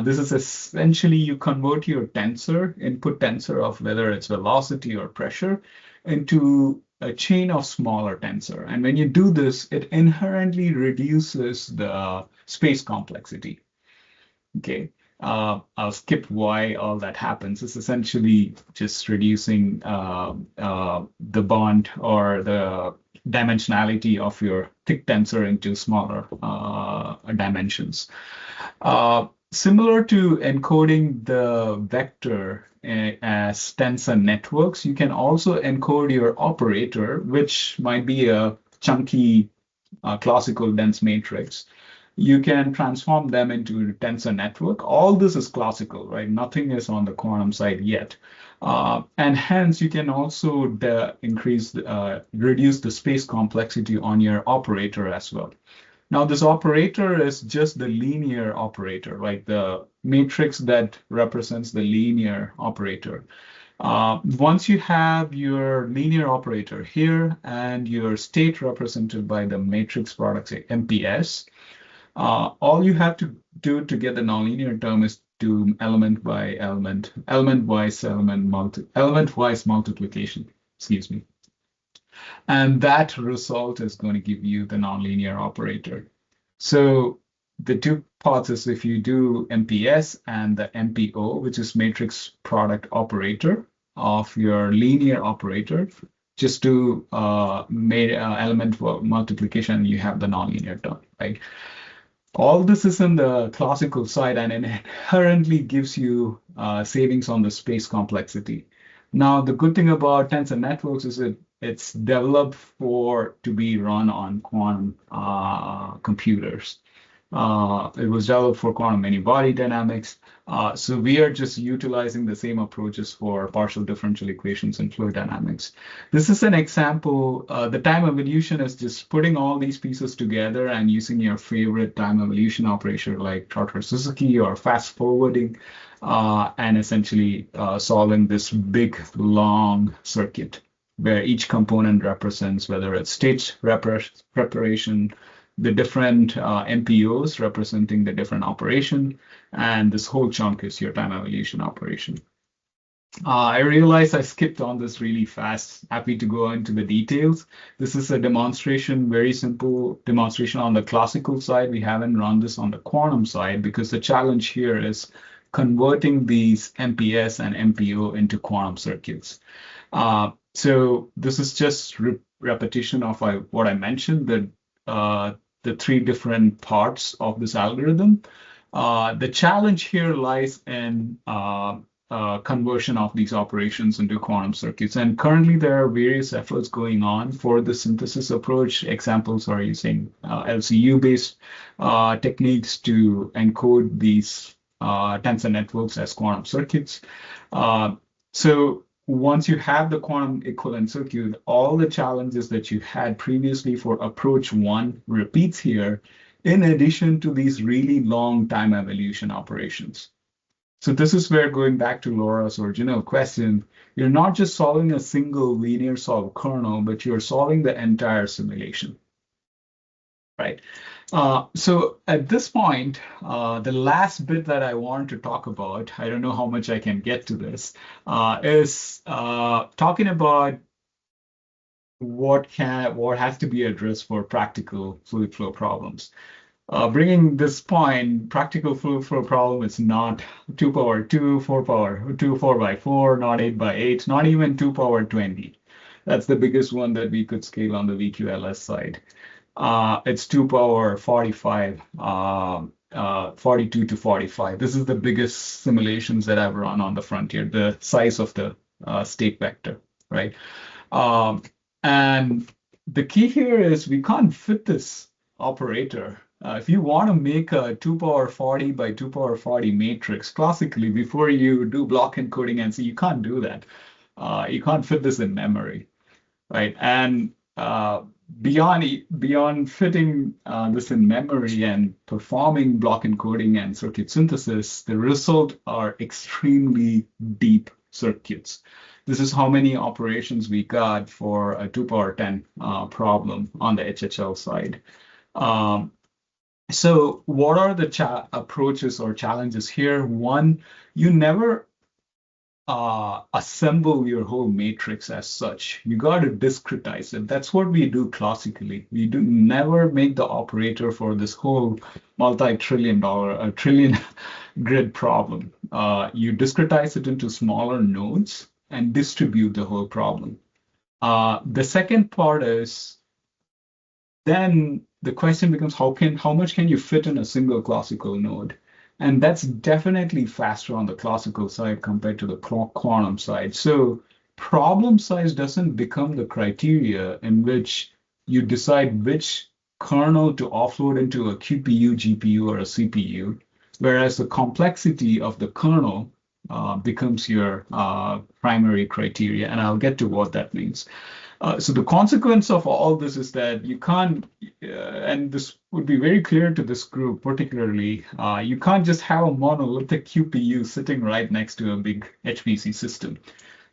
This is essentially you convert your tensor, input tensor of whether it's velocity or pressure, into a chain of smaller tensor. And when you do this, it inherently reduces the space complexity. Okay, I'll skip why all that happens. It's essentially just reducing the bond or the dimensionality of your thick tensor into smaller dimensions. Similar to encoding the vector as tensor networks, you can also encode your operator, which might be a chunky classical dense matrix. You can transform them into a tensor network. All this is classical, right? Nothing is on the quantum side yet. And hence, you can also reduce the space complexity on your operator as well. Now, this operator is just the linear operator, like the matrix that represents the linear operator. Once you have your linear operator here and your state represented by the matrix product, say MPS, all you have to do to get the nonlinear term is do element-wise multiplication, excuse me. And that result is going to give you the nonlinear operator. So the two parts is if you do MPS and the MPO, which is matrix product operator of your linear operator, just do element multiplication, you have the nonlinear term, right? All this is in the classical side, and it inherently gives you savings on the space complexity. Now, the good thing about tensor networks is that it's developed to be run on quantum computers. It was developed for quantum many-body dynamics. So we are just utilizing the same approaches for partial differential equations and fluid dynamics. This is an example. The time evolution is just putting all these pieces together and using your favorite time evolution operator like Trotter-Suzuki or fast forwarding, and essentially solving this big, long circuit. where each component represents whether it's state preparation, the different MPOs representing the different operation, and this whole chunk is your time evolution operation. I realize I skipped on this really fast. Happy to go into the details. This is a demonstration, very simple demonstration on the classical side. We haven't run this on the quantum side because the challenge here is converting these MPS and MPO into quantum circuits. So this is just repetition of what I mentioned, the three different parts of this algorithm. The challenge here lies in conversion of these operations into quantum circuits. And currently there are various efforts going on for the synthesis approach. Examples are using LCU-based techniques to encode these tensor networks as quantum circuits. So once you have the quantum equivalent circuit, all the challenges that you had previously for approach 1 repeats here, in addition to these really long time evolution operations. So this is where, going back to Laura's original question, you're not just solving a single linear solved kernel, but you're solving the entire simulation, right? So at this point, the last bit that I want to talk about, I don't know how much I can get to this, is talking about what has to be addressed for practical fluid flow problems. Bringing this point, practical fluid flow problem is not 2 power 2, 4 power 2, 4 by 4, not 8 by 8, not even 2 power 20. That's the biggest one that we could scale on the VQLS side. It's 2 power 45, 42 to 45. This is the biggest simulations that I've run on the frontier, the size of the state vector, right? And the key here is we can't fit this operator. If you want to make a 2 power 40 by 2 power 40 matrix classically, before you do block encoding and see, you can't do that. You can't fit this in memory, right? And beyond fitting this in memory and performing block encoding and circuit synthesis, the result are extremely deep circuits. This is how many operations we got for a 2 power 10 problem on the HHL side. So what are the approaches or challenges here? One, you never assemble your whole matrix as such. You got to discretize it. That's what we do classically. We do never make the operator for this whole multi-trillion grid problem. You discretize it into smaller nodes and distribute the whole problem. The second part is, then the question becomes, how much can you fit in a single classical node? And that's definitely faster on the classical side compared to the quantum side. So problem size doesn't become the criteria in which you decide which kernel to offload into a QPU, GPU, or a CPU, whereas the complexity of the kernel becomes your primary criteria. And I'll get to what that means. So the consequence of all this is that you can't, and this would be very clear to this group particularly, you can't just have a monolithic QPU sitting right next to a big HPC system,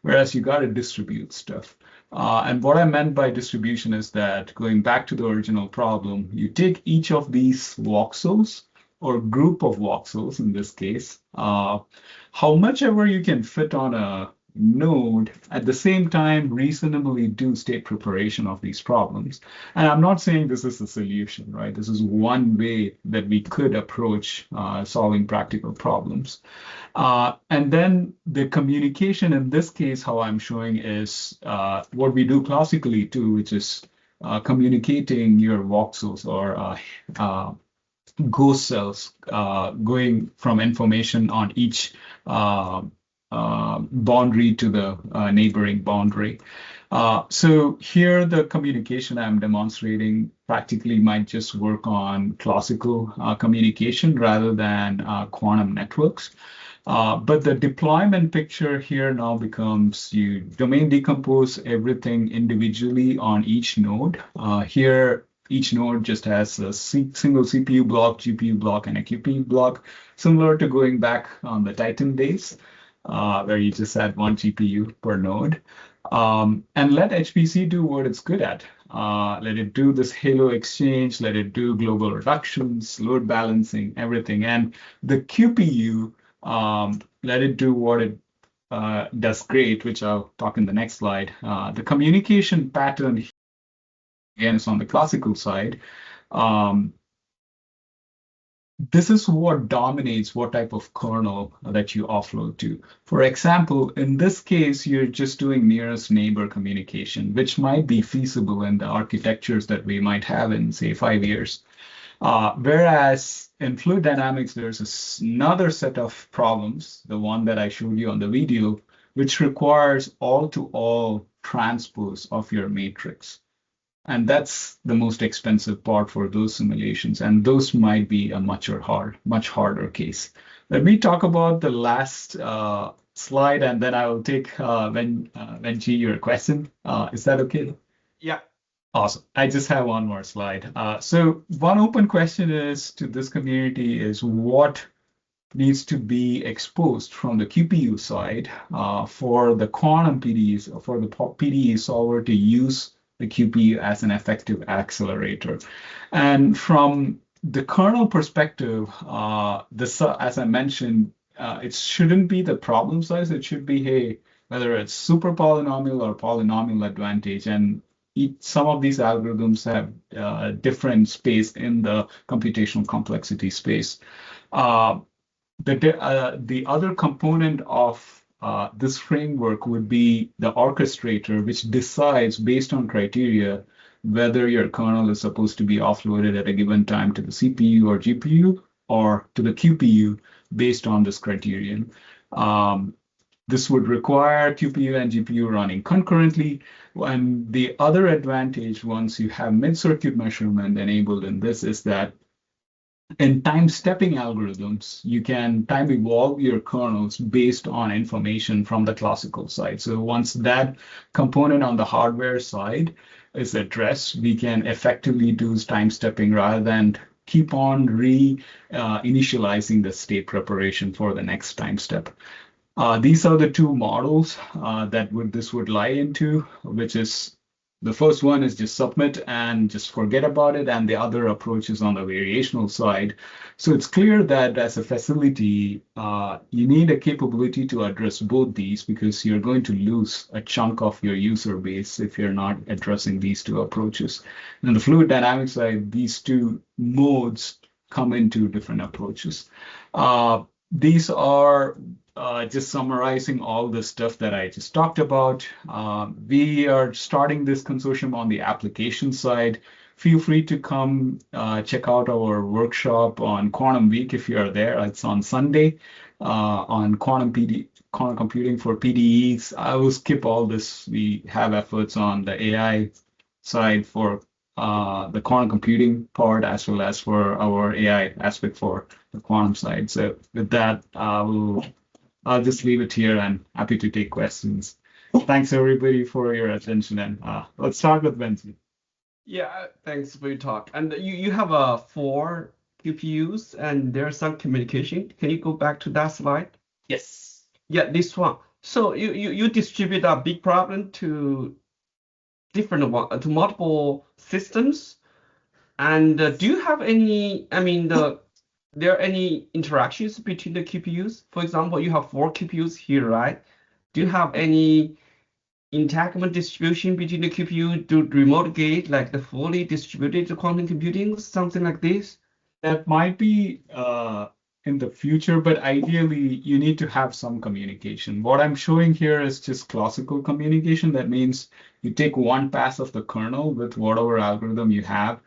whereas you got to distribute stuff. And what I meant by distribution is that, going back to the original problem, you take each of these voxels, or group of voxels in this case, how much ever you can fit on a node, at the same time reasonably do state preparation of these problems. And I'm not saying this is the solution, right? This is one way that we could approach solving practical problems. And then the communication in this case, how I'm showing is what we do classically too, which is communicating your voxels or ghost cells, going from information on each boundary to the neighboring boundary. So here the communication I'm demonstrating practically might just work on classical communication rather than quantum networks. But the deployment picture here now becomes you domain decompose everything individually on each node. Here, each node just has a single CPU block, GPU block, and a QPU block, similar to going back on the Titan days. where you just add one GPU per node, and let HPC do what it's good at. Let it do this halo exchange, let it do global reductions, load balancing, everything. And the QPU, let it do what it does great, which I'll talk in the next slide. The communication pattern, again, is on the classical side. This is what dominates what type of kernel that you offload to. For example, in this case, you're just doing nearest neighbor communication, which might be feasible in the architectures that we might have in, say, 5 years. Whereas in fluid dynamics, there's another set of problems, the one that I showed you on the video, which requires all-to-all transpose of your matrix. And that's the most expensive part for those simulations. And those might be a much harder case. Let me talk about the last slide, and then I will take Wenji, your question. Is that okay? Yeah. Awesome. I just have one more slide. So one open question is to this community is what needs to be exposed from the QPU side for the quantum PDEs, for the PDE solver to use the QPU as an effective accelerator. And from the kernel perspective, as I mentioned, it shouldn't be the problem size. It should be, hey, whether it's super polynomial or polynomial advantage. And some of these algorithms have different space in the computational complexity space. The other component of this framework would be the orchestrator, which decides based on criteria whether your kernel is supposed to be offloaded at a given time to the CPU or GPU or to the QPU based on this criterion. This would require QPU and GPU running concurrently. And the other advantage, once you have mid-circuit measurement enabled in this, is that in time-stepping algorithms, you can time evolve your kernels based on information from the classical side. So once that component on the hardware side is addressed, we can effectively do time-stepping rather than keep on initializing the state preparation for the next time step. These are the two models that this would lie into, which is the first one is just submit and just forget about it, and the other approach is on the variational side. So it's clear that as a facility, you need a capability to address both these because you're going to lose a chunk of your user base if you're not addressing these two approaches. And on the fluid dynamics side, these two modes come into different approaches. These are just summarizing all the stuff that I just talked about. We are starting this consortium on the application side. Feel free to come check out our workshop on Quantum Week if you are there. It's on Sunday on quantum computing for PDEs. I will skip all this. We have efforts on the AI side for the quantum computing part as well as for our AI aspect for the quantum side. So with that, I'll just leave it here and happy to take questions. Thanks everybody for your attention, and let's start with Benji. Yeah, thanks for your talk. And you have 4 QPUs and there's some communication. Can you go back to that slide? Yes. Yeah, this one. So you distribute a big problem to to multiple systems. And do you have any, there are any interactions between the QPUs? For example, you have 4 QPUs here, right? Do you have any entanglement distribution between the QPU to remote gate, like the fully distributed quantum computing, something like this? That might be in the future, but ideally you need to have some communication. What I'm showing here is just classical communication. That means you take one pass of the kernel with whatever algorithm you have,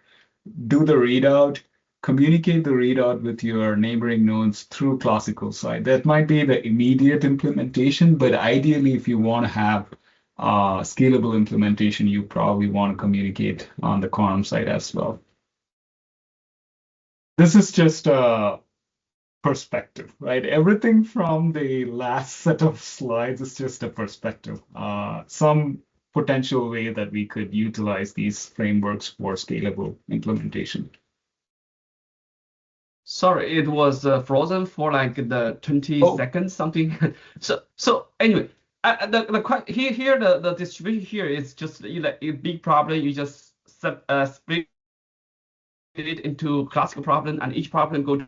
do the readout, communicate the readout with your neighboring nodes through classical side. That might be the immediate implementation, but ideally, if you want to have scalable implementation, you probably want to communicate on the quantum side as well. This is just a perspective, right? Everything from the last set of slides is just a perspective. Some potential way that we could utilize these frameworks for scalable implementation. Sorry, it was frozen for like the 20 Oh, seconds, something. So anyway, here the distribution here is just like a big problem. You just split it into classical problem, and each problem go to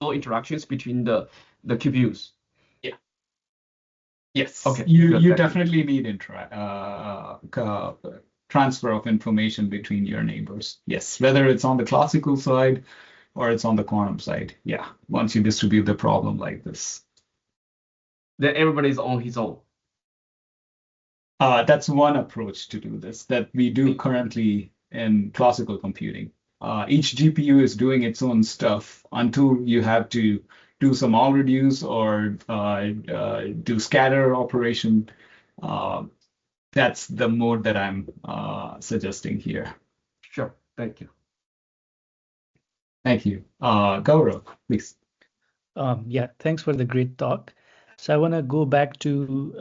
no interactions between the QPUs. yeah. Yes. Okay, You good. you Thank you. definitely need transfer of information between your neighbors. Yes, whether it's on the classical side or it's on the quantum side. Yeah, once you distribute the problem like this. Then everybody's on his own. That's one approach to do this that we do currently in classical computing. Each GPU is doing its own stuff until you have to do some all reduce or do scatter operation. That's the mode that I'm suggesting here. Sure. Thank you. Thank you. Gaurav, please. Yeah, thanks for the great talk. So I want to go back to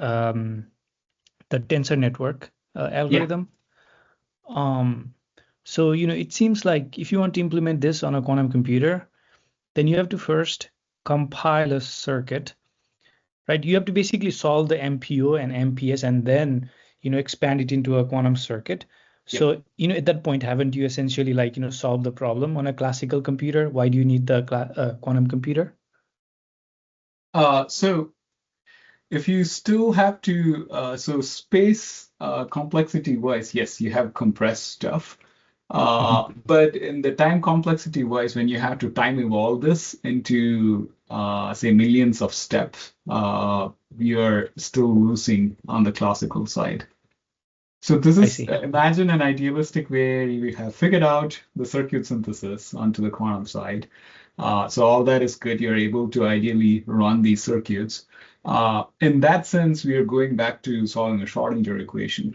the tensor network algorithm. So, it seems like if you want to implement this on a quantum computer, then you have to first compile a circuit, right? You have to basically solve the MPO and MPS and then, expand it into a quantum circuit. So, at that point, haven't you essentially solved the problem on a classical computer? Why do you need the quantum computer? So if you still have to, so space complexity wise, yes, you have compressed stuff. But in the time complexity wise, when you have to time evolve this into, say, millions of steps, you're still losing on the classical side. So this I is, see. imagine an idealistic way you have figured out the circuit synthesis onto the quantum side. So all that is good. You're able to ideally run these circuits. In that sense, we are going back to solving a Schrodinger equation,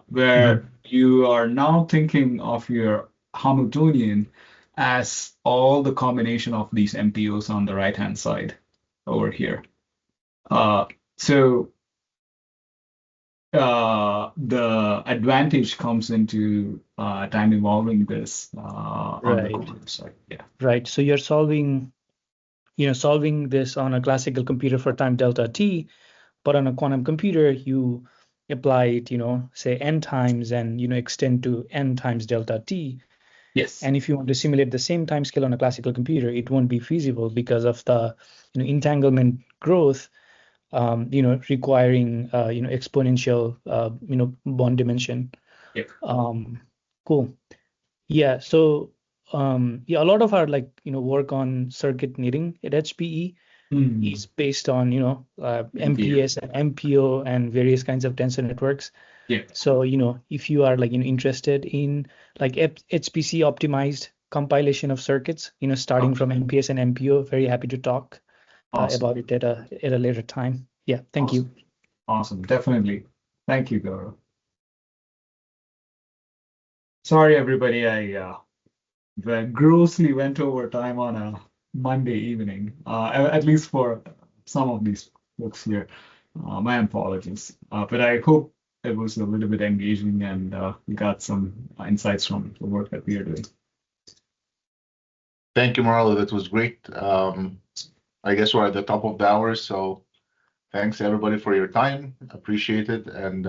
where you are now thinking of your Hamiltonian as all the combination of these MPOs on the right-hand side over here. So the advantage comes into time evolving this on the Right. quantum side. Yeah. Right. So you're solving this on a classical computer for time delta t, but on a quantum computer, you apply it, say n times and, extend to n times delta t. Yes. And if you want to simulate the same time scale on a classical computer, it won't be feasible because of the, entanglement growth, requiring, exponential, bond dimension. Yep. Cool. Yeah. So, yeah, a lot of our work on circuit knitting at HPE is based on, MPS and MPO and various kinds of tensor networks. Yeah. So, if you are interested in HPC optimized compilation of circuits, starting from MPS and MPO, very happy to talk about it at a later time. Yeah, thank you. Awesome. Definitely. Thank you, Gaurav. Sorry, everybody. I grossly went over time on a Monday evening, at least for some of these folks here. My apologies. But I hope it was a little bit engaging and we got some insights from the work that we are doing. Thank you, Murali. That was great. I guess we're at the top of the hour, so thanks everybody for your time. Appreciate it, and